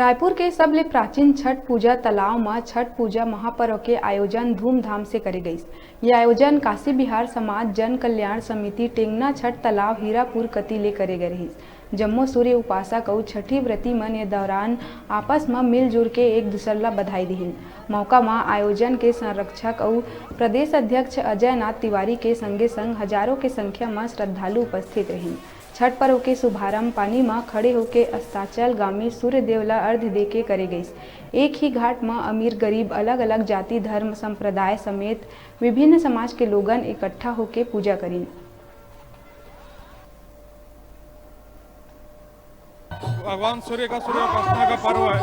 रायपुर के सबले प्राचीन छठ पूजा तालाब में छठ पूजा महापर्व के आयोजन धूमधाम से करे गई। ये आयोजन काशी बिहार समाज जन कल्याण समिति टेंगना छठ तालाब हीरापुर कति ले करे गए रही। जम्मो सूर्य उपासक और छठी व्रती मन ये दौरान आपस में मिलजुल के एक दूसर ला बधाई दिहिन। मौका में आयोजन के संरक्षक और प्रदेश अध्यक्ष अजय नाथ तिवारी के संगे संग हजारों के संख्या में श्रद्धालु उपस्थित रही। छठ पर्व के शुभारंभ पानी में खड़े होकर अस्ताचल गांव में सूर्य देव ला अर्घ दे के करे गई। एक ही घाट में अमीर गरीब अलग अलग जाति धर्म संप्रदाय समेत विभिन्न समाज के लोगन इकट्ठा होकर पूजा करी। भगवान सूर्य का सूर्य उपासना का पर्व है।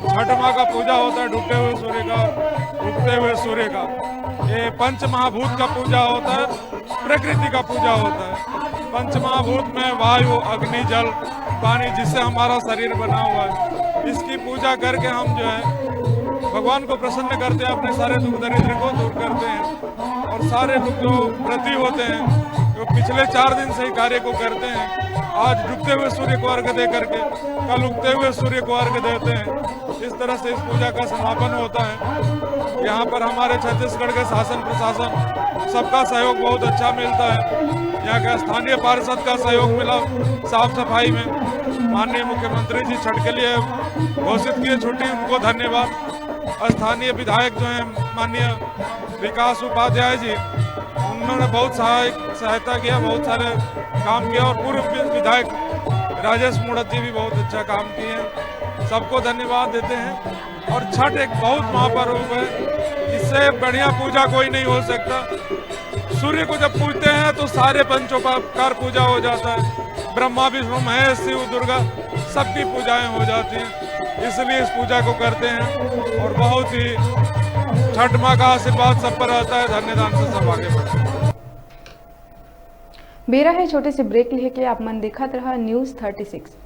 छठ माँ का पूजा होता है डूबते हुए सूर्य का, उगते हुए सूर्य का। ये पंच महाभूत का पूजा होता है, प्रकृति का पूजा होता है। पंच महाभूत में वायु अग्नि जल पानी जिससे हमारा शरीर बना हुआ है, इसकी पूजा करके हम जो है भगवान को प्रसन्न करते हैं, अपने सारे दुख दरिद्र को दूर करते हैं। और सारे लोग जो व्रती होते हैं जो पिछले 4 दिन से ही कार्य को करते हैं, आज डूबते हुए सूर्य को अर्घ दे करके कल उगते हुए सूर्य को अर्घ देते हैं। इस तरह से इस पूजा का समापन होता है। यहाँ पर हमारे छत्तीसगढ़ के शासन प्रशासन सबका सहयोग बहुत अच्छा मिलता है। यहाँ का स्थानीय पार्षद का सहयोग मिला साफ सफाई में। माननीय मुख्यमंत्री जी छठ के लिए घोषित किए छुट्टी, उनको धन्यवाद। स्थानीय विधायक जो हैं माननीय विकास उपाध्याय जी, उन्होंने बहुत सहायता किया, बहुत सारे काम किया। और पूर्व विधायक राजेश मुड़त जी भी बहुत अच्छा काम किए हैं। सबको धन्यवाद देते हैं। और छठ एक बहुत महापर्व है, इससे बढ़िया पूजा कोई नहीं हो सकता। सूर्य को जब पूजते हैं तो सारे पंचोपकार पूजा हो जाता है। ब्रह्मा विष्णु महेश शिव दुर्गा सबकी पूजाएं हो जाती हैं, इसलिए इस पूजा को करते हैं। और बहुत ही छठ माँ का आशीर्वाद सब पर रहता है। धन्यदान से सब आगे बढ़ते हैं। बेरा है छोटे से ब्रेक लेके आप मन देखत रहा न्यूज़ 36।